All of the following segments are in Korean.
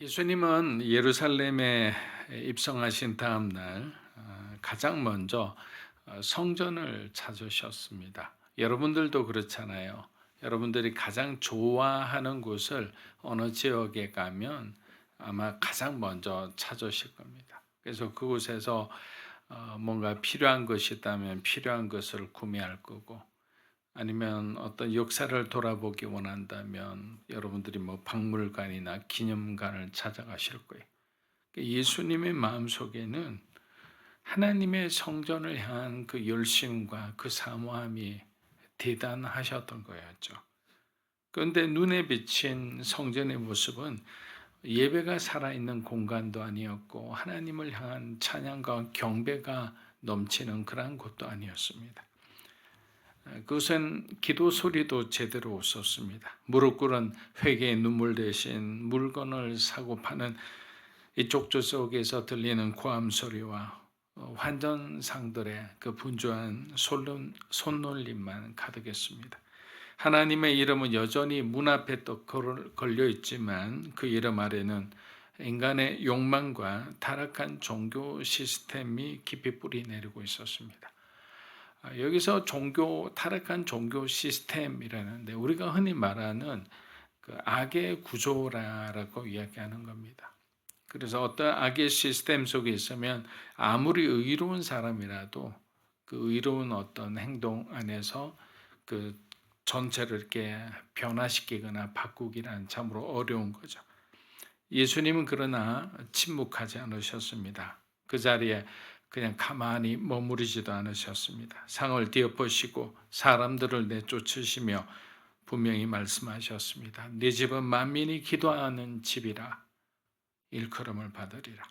예수님은 예루살렘에 입성하신 다음 날 가장 먼저 성전을 찾으셨습니다. 여러분들도 그렇잖아요. 여러분들이 가장 좋아하는 곳을 어느 지역에 가면 아마 가장 먼저 찾으실 겁니다. 그래서 그곳에서 뭔가 필요한 것이 있다면 필요한 것을 구매할 거고, 아니면 어떤 역사를 돌아보기 원한다면 여러분들이 뭐 박물관이나 기념관을 찾아가실 거예요. 그러니까 예수님의 마음속에는 하나님의 성전을 향한 그 열심과 그 사모함이 대단하셨던 거였죠. 그런데 눈에 비친 성전의 모습은 예배가 살아있는 공간도 아니었고, 하나님을 향한 찬양과 경배가 넘치는 그러한 곳도 아니었습니다. 그것은 기도 소리도 제대로 없었습니다. 무릎 꿇은 회개의 눈물 대신 물건을 사고 파는 이쪽 저쪽에서 들리는 고함 소리와 환전상들의 그 분주한 손놀림만 가득했습니다. 하나님의 이름은 여전히 문 앞에 또 걸려 있지만 그 이름 아래는 인간의 욕망과 타락한 종교 시스템이 깊이 뿌리 내리고 있었습니다. 여기서 타락한 종교 시스템이라는데 우리가 흔히 말하는 그 악의 구조라고 이야기하는 겁니다. 그래서 어떤 악의 시스템 속에 있으면 아무리 의로운 사람이라도 그 의로운 어떤 행동 안에서 그 전체를 이렇게 변화시키거나 바꾸기란 참으로 어려운 거죠. 예수님은 그러나 침묵하지 않으셨습니다. 그 자리에 그냥 가만히 머무르지도 않으셨습니다. 상을 뒤엎으시고 사람들을 내쫓으시며 분명히 말씀하셨습니다. 네 집은 만민이 기도하는 집이라 일컬음을 받으리라.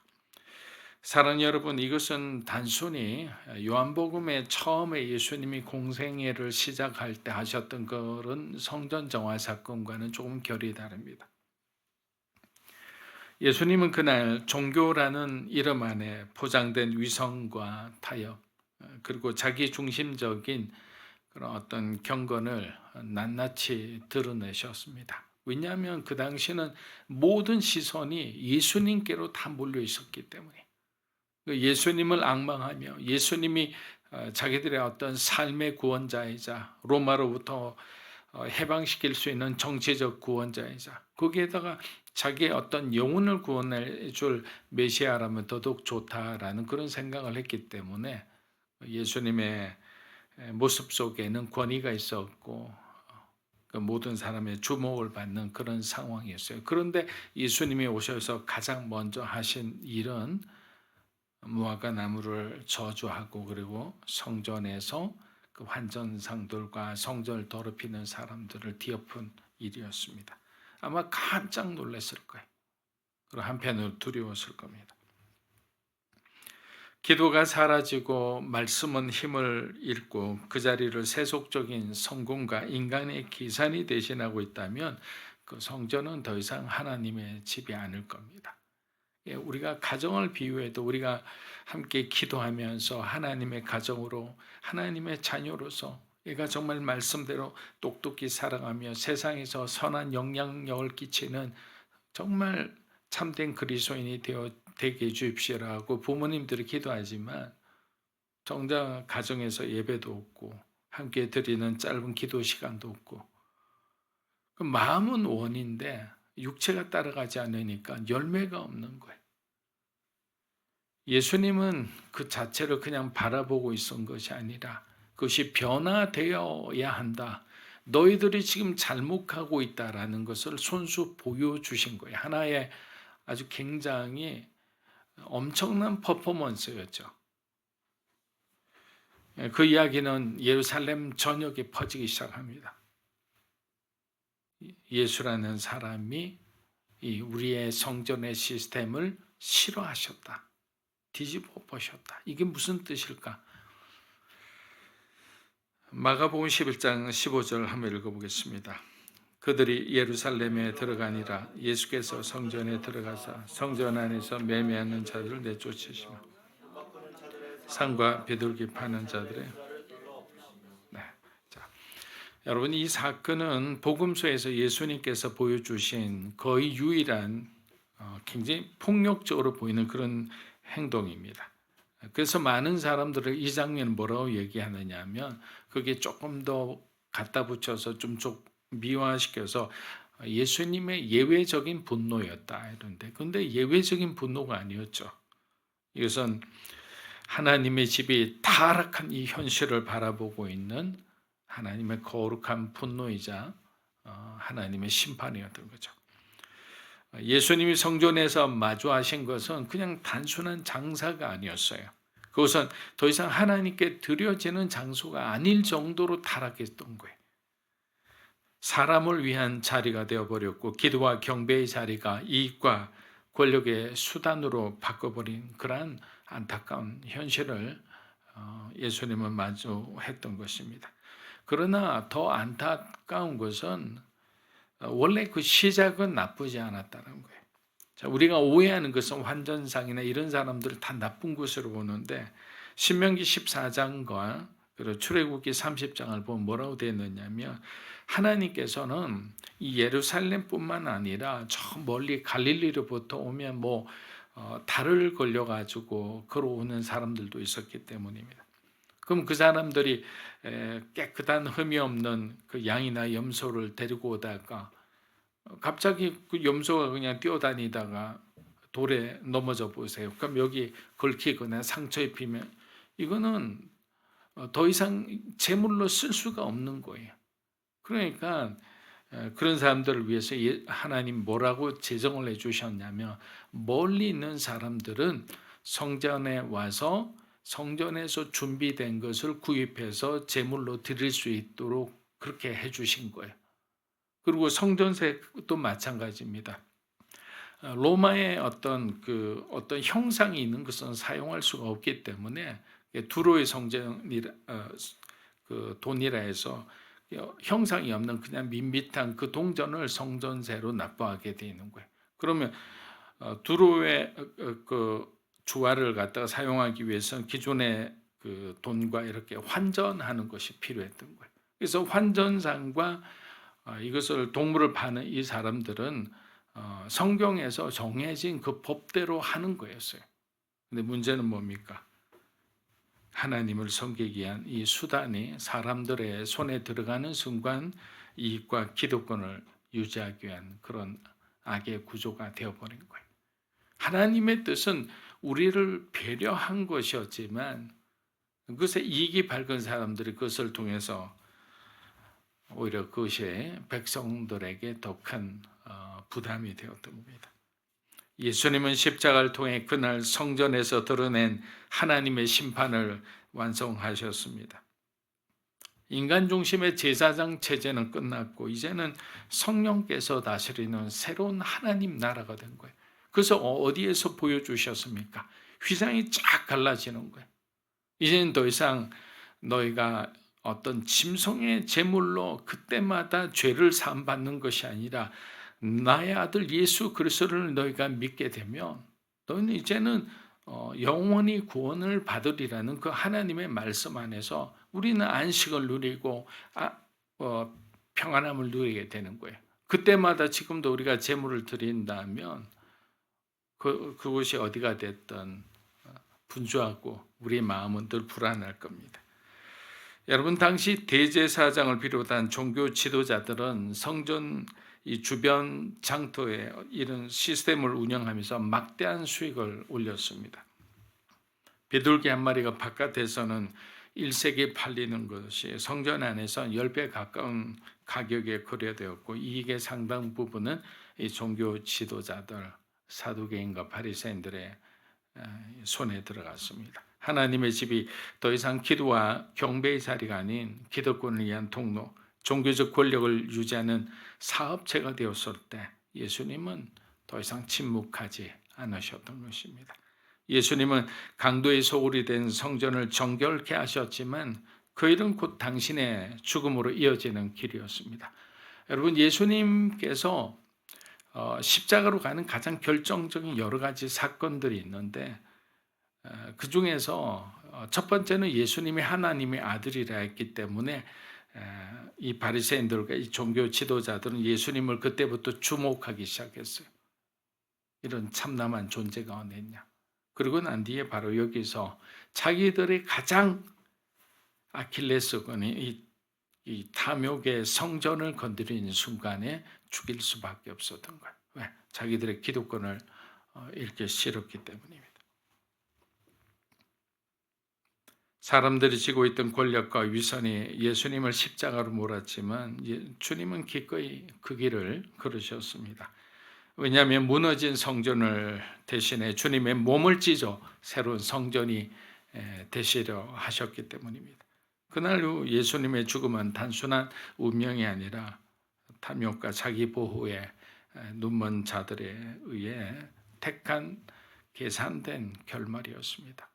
사랑하는 여러분, 이것은 단순히 요한복음의 처음에 예수님이 공생애를 시작할 때 하셨던 그런 성전 정화 사건과는 조금 결이 다릅니다. 예수님은 그날 종교라는 이름 안에 포장된 위성과 타협, 그리고 자기 중심적인 그런 어떤 경건을 낱낱이 드러내셨습니다. 왜냐하면 그 당시는 모든 시선이 예수님께로 다 몰려 있었기 때문에, 예수님을 앙망하며 예수님이 자기들의 어떤 삶의 구원자이자 로마로부터 해방시킬 수 있는 정치적 구원자이자 거기에다가 자기의 어떤 영혼을 구원해 줄 메시아라면 더더욱 좋다라는 그런 생각을 했기 때문에 예수님의 모습 속에는 권위가 있었고 그 모든 사람의 주목을 받는 그런 상황이었어요. 그런데 예수님이 오셔서 가장 먼저 하신 일은 무화과 나무를 저주하고 그리고 성전에서 그 환전상들과 성전을 더럽히는 사람들을 뒤엎은 일이었습니다. 아마 깜짝 놀랐을 거예요. 그리고 한편으로 두려웠을 겁니다. 기도가 사라지고 말씀은 힘을 잃고 그 자리를 세속적인 성공과 인간의 계산이 대신하고 있다면 그 성전은 더 이상 하나님의 집이 아닐 겁니다. 우리가 가정을 비유해도 우리가 함께 기도하면서 하나님의 가정으로 하나님의 자녀로서 얘가 정말 말씀대로 똑똑히 살아가며 세상에서 선한 영향력을 끼치는 정말 참된 그리스도인이 되게 해 주십시오라고 부모님들이 기도하지만 정작 가정에서 예배도 없고 함께 드리는 짧은 기도 시간도 없고 그 마음은 원인데 육체가 따라가지 않으니까 열매가 없는 거예요. 예수님은 그 자체를 그냥 바라보고 있었던 것이 아니라 그것이 변화되어야 한다. 너희들이 지금 잘못하고 있다라는 것을 손수 보여주신 거예요. 하나의 아주 굉장히 엄청난 퍼포먼스였죠. 그 이야기는 예루살렘 전역에 퍼지기 시작합니다. 예수라는 사람이 이 우리의 성전의 시스템을 싫어하셨다. 뒤집어 보셨다. 이게 무슨 뜻일까? 마가복음 11장 15절 한번 읽어보겠습니다. 그들이 예루살렘에 들어가니라. 예수께서 성전에 들어가사 성전 안에서 매매하는 자들을 내쫓으시며 상과 비둘기 파는 자들의 네. 자, 여러분 이 사건은 복음서에서 예수님께서 보여주신 거의 유일한 굉장히 폭력적으로 보이는 그런 행동입니다. 그래서 많은 사람들은 이 장면을 뭐라고 얘기하느냐 하면 그게 조금 더 갖다 붙여서 좀 미화시켜서 예수님의 예외적인 분노였다 이런데, 근데 예외적인 분노가 아니었죠. 이것은 하나님의 집이 타락한 이 현실을 바라보고 있는 하나님의 거룩한 분노이자 하나님의 심판이었던 거죠. 예수님이 성전에서 마주하신 것은 그냥 단순한 장사가 아니었어요. 그것은 더 이상 하나님께 드려지는 장소가 아닐 정도로 타락했던 거예요. 사람을 위한 자리가 되어버렸고 기도와 경배의 자리가 이익과 권력의 수단으로 바꿔버린 그러한 안타까운 현실을 예수님은 마주했던 것입니다. 그러나 더 안타까운 것은 원래 그 시작은 나쁘지 않았다는 거예요. 자, 우리가 오해하는 것은 환전상이나 이런 사람들을 다 나쁜 것으로 보는데 신명기 14장과 그리고 출애굽기 30장을 보면 뭐라고 되어 있느냐면 하나님께서는 이 예루살렘뿐만 아니라 저 멀리 갈릴리로부터 오면 달을 걸려가지고 걸어오는 사람들도 있었기 때문입니다. 그럼 그 사람들이 깨끗한 흠이 없는 그 양이나 염소를 데리고 오다가 갑자기 그 염소가 그냥 뛰어다니다가 돌에 넘어져 보세요. 그럼 여기 걸히거나 상처 입히면 이거는 더 이상 제물로 쓸 수가 없는 거예요. 그러니까 그런 사람들을 위해서 하나님 뭐라고 제정을 해주셨냐면 멀리 있는 사람들은 성전에 와서 성전에서 준비된 것을 구입해서 제물로 드릴 수 있도록 그렇게 해주신 거예요. 그리고 성전세도 마찬가지입니다. 로마의 어떤 형상이 있는 것은 사용할 수가 없기 때문에 두로의 성전이라 그 돈이라 해서 형상이 없는 그냥 밋밋한 그 동전을 성전세로 납부하게 되는 거예요. 그러면 두로의 그 주화를 갖다가 사용하기 위해서는 기존의 그 돈과 이렇게 환전하는 것이 필요했던 거예요. 그래서 환전상과 이것을 동물을 파는 이 사람들은 성경에서 정해진 그 법대로 하는 거였어요. 근데 문제는 뭡니까? 하나님을 섬기기 위한 이 수단이 사람들의 손에 들어가는 순간 이익과 기득권을 유지하기 위한 그런 악의 구조가 되어버린 거예요. 하나님의 뜻은 우리를 배려한 것이었지만 그것에 이익이 밝은 사람들이 그것을 통해서 오히려 그것이 백성들에게 더 큰 부담이 되었던 겁니다. 예수님은 십자가를 통해 그날 성전에서 드러낸 하나님의 심판을 완성하셨습니다. 인간 중심의 제사장 체제는 끝났고 이제는 성령께서 다스리는 새로운 하나님 나라가 된 거예요. 그래서 어디에서 보여주셨습니까? 휘장이 쫙 갈라지는 거예요. 이제는 더 이상 너희가 어떤 짐승의 제물로 그때마다 죄를 사함받는 것이 아니라 나의 아들 예수 그리스도를 너희가 믿게 되면 너희는 이제는 영원히 구원을 받으리라는 그 하나님의 말씀 안에서 우리는 안식을 누리고 평안함을 누리게 되는 거예요. 그때마다 지금도 우리가 제물을 드린다면 그것이 어디가 됐든 분주하고 우리의 마음은 늘 불안할 겁니다. 여러분, 당시 대제사장을 비롯한 종교 지도자들은 성전 이 주변 장터에 이런 시스템을 운영하면서 막대한 수익을 올렸습니다. 비둘기 한 마리가 바깥에서는 1세기에 팔리는 것이 성전 안에서 10배 가까운 가격에 거래되었고 이익의 상당 부분은 이 종교 지도자들, 사두개인과 바리새인들의 손에 들어갔습니다. 하나님의 집이 더 이상 기도와 경배의 자리가 아닌 기득권을 위한 통로, 종교적 권력을 유지하는 사업체가 되었을 때 예수님은 더 이상 침묵하지 않으셨던 것입니다. 예수님은 강도의 소굴이 된 성전을 정결케 하셨지만 그 일은 곧 당신의 죽음으로 이어지는 길이었습니다. 여러분, 예수님께서 십자가로 가는 가장 결정적인 여러 가지 사건들이 있는데 그 중에서 첫 번째는 예수님이 하나님의 아들이라 했기 때문에 이 바리새인들과 이 종교 지도자들은 예수님을 그때부터 주목하기 시작했어요. 이런 참남한 존재가 어디 있냐. 그러고 난 뒤에 바로 여기서 자기들의 가장 아킬레스건이 이 탐욕의 성전을 건드리는 순간에 죽일 수밖에 없었던 거예요. 왜? 자기들의 기득권을 이렇게 실었기 때문입니다. 사람들이 지고 있던 권력과 위선이 예수님을 십자가로 몰았지만 주님은 기꺼이 그 길을 걸으셨습니다. 왜냐하면 무너진 성전을 대신해 주님의 몸을 찢어 새로운 성전이 되시려 하셨기 때문입니다. 그날 후 예수님의 죽음은 단순한 운명이 아니라 탐욕과 자기 보호에 눈먼 자들에 의해 택한 계산된 결말이었습니다.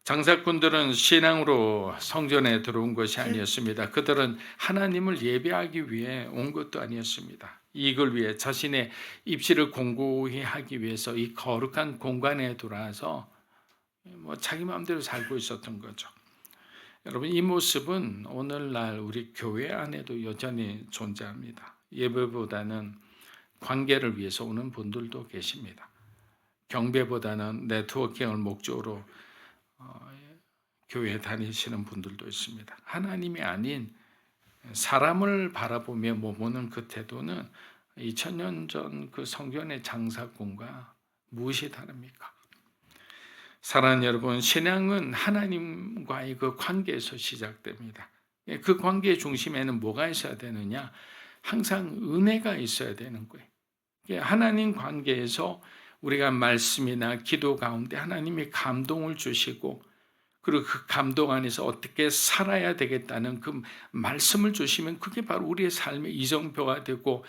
장사꾼들은 신앙으로 성전에 들어온 것이 아니었습니다. 그들은 하나님을 예배하기 위해 온 것도 아니었습니다. 이익을 위해 자신의 입시를 공고히 하기 위해서 이 거룩한 공간에 들어와서 자기 마음대로 살고 있었던 거죠. 여러분, 이 모습은 오늘날 우리 교회 안에도 여전히 존재합니다. 예배보다는 관계를 위해서 오는 분들도 계십니다. 경배보다는 네트워킹을 목적으로 교회에 다니시는 분들도 있습니다. 하나님이 아닌 사람을 바라보며 머무는 그 태도는 2000년 전 그 성전의 장사꾼과 무엇이 다릅니까? 사랑하는 여러분, 신앙은 하나님과의 그 관계에서 시작됩니다. 그 관계의 중심에는 뭐가 있어야 되느냐? 항상 은혜가 있어야 되는 거예요. 하나님 관계에서 우리가 말씀이나 기도 가운데 하나님이 감동을 주시고, 그리고 그 감동 안에서 어떻게 살아야 되겠다는 그 말씀을 주시면 그게 바로 우리의 삶의 이정표가 되고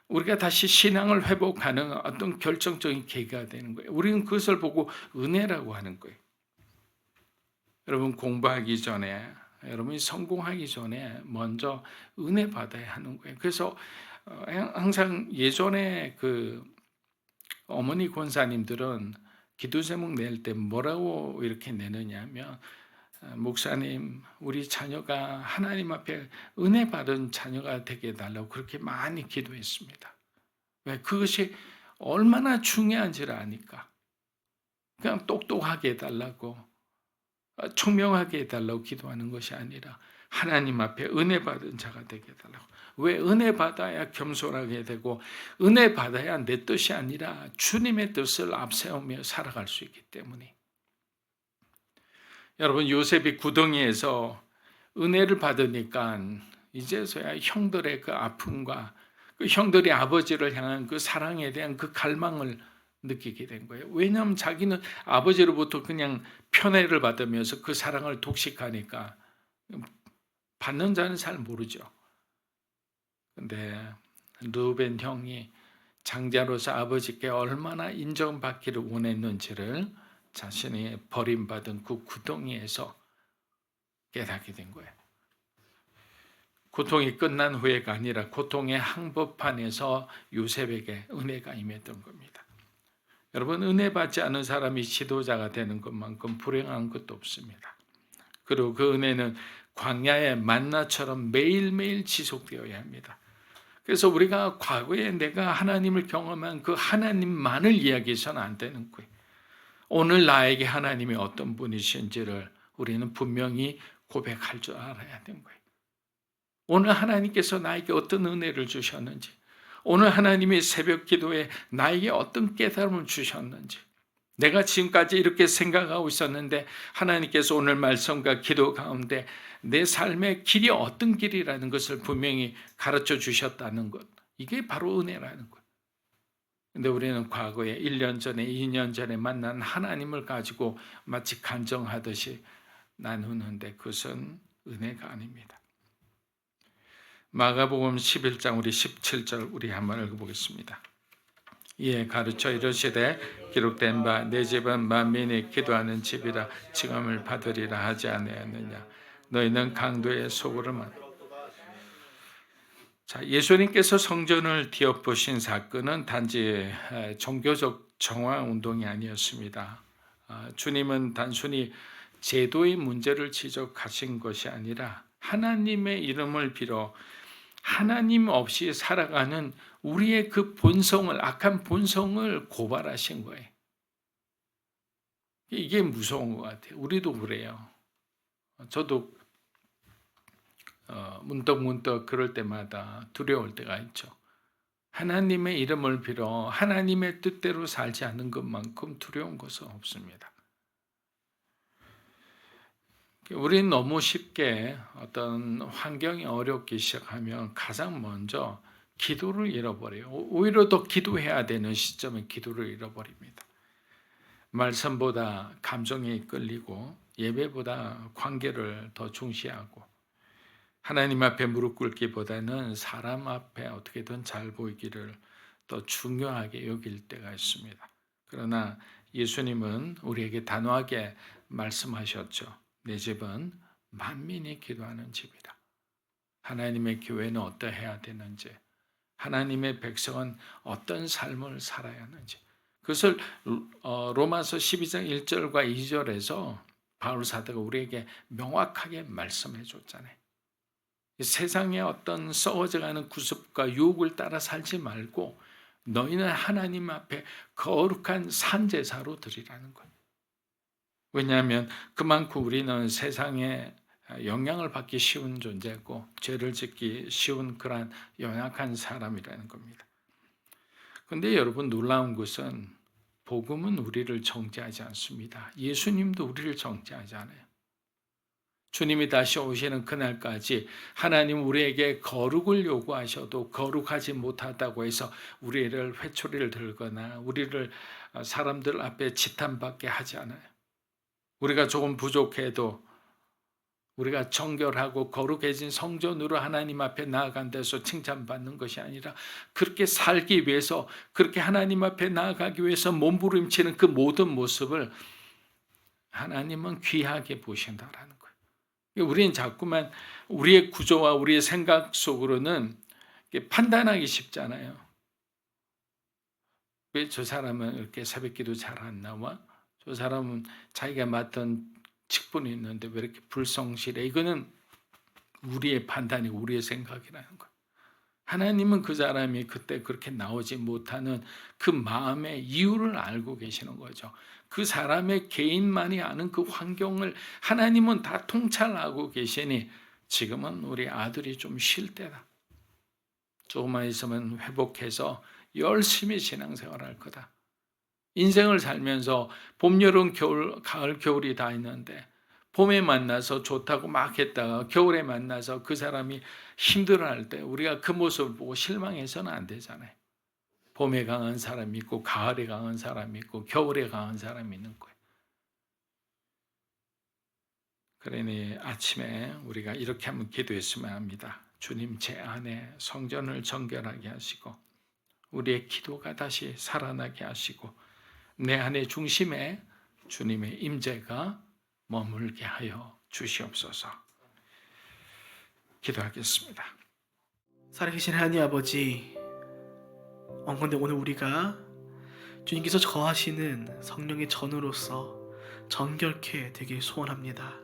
우리가 다시 신앙을 회복하는 어떤 결정적인 계기가 되는 거예요. 우리는 그것을 보고 은혜라고 하는 거예요. 여러분, 공부하기 전에, 여러분이 성공하기 전에 먼저 은혜 받아야 하는 거예요. 그래서 항상 예전에 그 어머니 권사님들은 기도 제목 낼 때 뭐라고 이렇게 내느냐면, 목사님, 우리 자녀가 하나님 앞에 은혜 받은 자녀가 되게 해달라고 그렇게 많이 기도했습니다. 왜? 그것이 얼마나 중요한지를 아니까. 그냥 똑똑하게 해달라고, 총명하게 해달라고 기도하는 것이 아니라 하나님 앞에 은혜 받은 자가 되게 해달라고. 왜? 은혜 받아야 겸손하게 되고 은혜 받아야 내 뜻이 아니라 주님의 뜻을 앞세우며 살아갈 수 있기 때문에. 여러분, 요셉이 구덩이에서 은혜를 받으니까 이제서야 형들의 그 아픔과 그 형들이 아버지를 향한 그 사랑에 대한 그 갈망을 느끼게 된 거예요. 왜냐하면 자기는 아버지로부터 그냥 편애를 받으면서 그 사랑을 독식하니까 받는 자는 잘 모르죠. 근데 르벤 형이 장자로서 아버지께 얼마나 인정받기를 원했는지를 자신이 버림받은 그 구덩이에서 깨닫게 된 거예요. 고통이 끝난 후에가 아니라 고통의 한복판에서 요셉에게 은혜가 임했던 겁니다. 여러분, 은혜 받지 않은 사람이 지도자가 되는 것만큼 불행한 것도 없습니다. 그리고 그 은혜는 광야의 만나처럼 매일매일 지속되어야 합니다. 그래서 우리가 과거에 내가 하나님을 경험한 그 하나님만을 이야기해서는 안 되는 거예요. 오늘 나에게 하나님이 어떤 분이신지를 우리는 분명히 고백할 줄 알아야 되는 거예요. 오늘 하나님께서 나에게 어떤 은혜를 주셨는지, 오늘 하나님의 새벽 기도에 나에게 어떤 깨달음을 주셨는지, 내가 지금까지 이렇게 생각하고 있었는데 하나님께서 오늘 말씀과 기도 가운데 내 삶의 길이 어떤 길이라는 것을 분명히 가르쳐 주셨다는 것, 이게 바로 은혜라는 거예요. 근데 우리는 과거에 1년 전에 2년 전에 만난 하나님을 가지고 마치 간정하듯이 나누는데 그것은 은혜가 아닙니다. 마가복음 11장 우리 17절 우리 한번 읽어보겠습니다. 이에 가르쳐 이르시되 기록된 바 내 집은 만민이 기도하는 집이라 칭함을 받으리라 하지 아니하느냐. 너희는 강도의 소굴을. 자, 예수님께서 성전을 뒤엎으신 사건은 단지 종교적 정화 운동이 아니었습니다. 주님은 단순히 제도의 문제를 지적하신 것이 아니라 하나님의 이름을 빌어 하나님 없이 살아가는 우리의 그 본성을, 악한 본성을 고발하신 거예요. 이게 무서운 것 같아요. 우리도 그래요. 저도 문득문득 그럴 때마다 두려울 때가 있죠. 하나님의 이름을 빌어 하나님의 뜻대로 살지 않는 것만큼 두려운 것은 없습니다. 우리는 너무 쉽게 어떤 환경이 어렵기 시작하면 가장 먼저 기도를 잃어버려요. 오히려 더 기도해야 되는 시점에 기도를 잃어버립니다. 말씀보다 감정에 이끌리고 예배보다 관계를 더 중시하고 하나님 앞에 무릎 꿇기보다는 사람 앞에 어떻게든 잘 보이기를 더 중요하게 여길 때가 있습니다. 그러나 예수님은 우리에게 단호하게 말씀하셨죠. 내 집은 만민이 기도하는 집이다. 하나님의 교회는 어떠해야 되는지, 하나님의 백성은 어떤 삶을 살아야 하는지, 그것을 로마서 12장 1절과 2절에서 바울 사도가 우리에게 명확하게 말씀해 줬잖아요. 세상의 어떤 썩어져가는 구습과 유혹을 따라 살지 말고 너희는 하나님 앞에 거룩한 산제사로 드리라는 거예요. 왜냐하면 그만큼 우리는 세상에 영향을 받기 쉬운 존재고 죄를 짓기 쉬운 그러한 연약한 사람이라는 겁니다. 그런데 여러분, 놀라운 것은 복음은 우리를 정죄하지 않습니다. 예수님도 우리를 정죄하지 않아요. 주님이 다시 오시는 그날까지 하나님 우리에게 거룩을 요구하셔도 거룩하지 못하다고 해서 우리를 회초리를 들거나 우리를 사람들 앞에 지탄받게 하지 않아요. 우리가 조금 부족해도 우리가 정결하고 거룩해진 성전으로 하나님 앞에 나아간 데서 칭찬받는 것이 아니라 그렇게 살기 위해서, 그렇게 하나님 앞에 나아가기 위해서 몸부림치는 그 모든 모습을 하나님은 귀하게 보신다라는 거예요. 우리는 자꾸만 우리의 구조와 우리의 생각 속으로는 판단하기 쉽잖아요. 왜 저 사람은 이렇게 새벽기도 잘 안 나와? 저 사람은 자기가 맡은 직분이 있는데 왜 이렇게 불성실해? 이거는 우리의 판단이, 우리의 생각이라는 거예요. 하나님은 그 사람이 그때 그렇게 나오지 못하는 그 마음의 이유를 알고 계시는 거죠. 그 사람의 개인만이 아는 그 환경을 하나님은 다 통찰하고 계시니 지금은 우리 아들이 좀 쉴 때다. 조금만 있으면 회복해서 열심히 신앙생활할 거다. 인생을 살면서 봄, 여름, 겨울, 가을, 겨울이 다 있는데 봄에 만나서 좋다고 막 했다가 겨울에 만나서 그 사람이 힘들어할 때 우리가 그 모습을 보고 실망해서는 안 되잖아요. 봄에 강한 사람이 있고 가을에 강한 사람이 있고 겨울에 강한 사람이 있는 거예요. 그러니 아침에 우리가 이렇게 한번 기도했으면 합니다. 주님, 제 안에 성전을 정결하게 하시고 우리의 기도가 다시 살아나게 하시고 내 안의 중심에 주님의 임재가 머물게 하여 주시옵소서. 기도하겠습니다. 살아계신 하나님 아버지, 원컨대 오늘 우리가 주님께서 거하시는 성령의 전으로서 정결케 되길 소원합니다.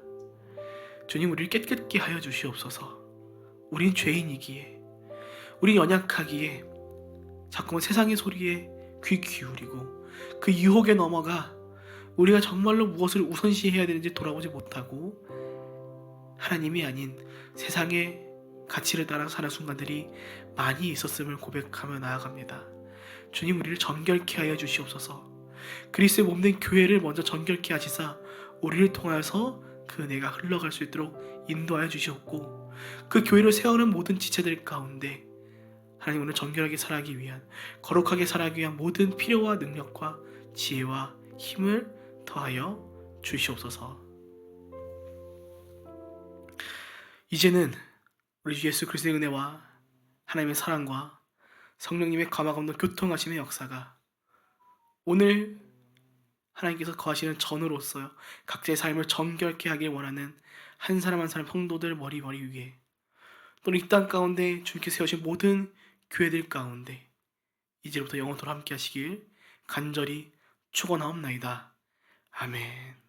주님, 우리를 깨끗게 하여 주시옵소서. 우린 죄인이기에, 우린 연약하기에 자꾸만 세상의 소리에 귀 기울이고 그 유혹에 넘어가 우리가 정말로 무엇을 우선시해야 되는지 돌아보지 못하고 하나님이 아닌 세상의 가치를 따라 사는 순간들이 많이 있었음을 고백하며 나아갑니다. 주님, 우리를 정결케 하여 주시옵소서. 그리스도의 몸된 교회를 먼저 정결케 하시사 우리를 통하여서 그 은혜가 흘러갈 수 있도록 인도하여 주시옵고 그 교회를 세우는 모든 지체들 가운데 하나님, 오늘 정결하게 살아가기 위한, 거룩하게 살아가기 위한 모든 필요와 능력과 지혜와 힘을 더하여 주시옵소서. 이제는 우리 주 예수 그리스도의 은혜와 하나님의 사랑과 성령님의 감화 감동 교통하심의 역사가 오늘 하나님께서 거하시는 전으로서 각자의 삶을 정결케 하길 원하는 한 사람 한 사람 성도들 머리 위에, 또는 이 땅 가운데 주님께서 세우신 모든 교회들 가운데 이제부터 영원토록 함께 하시길 간절히 축원하옵나이다. 아멘.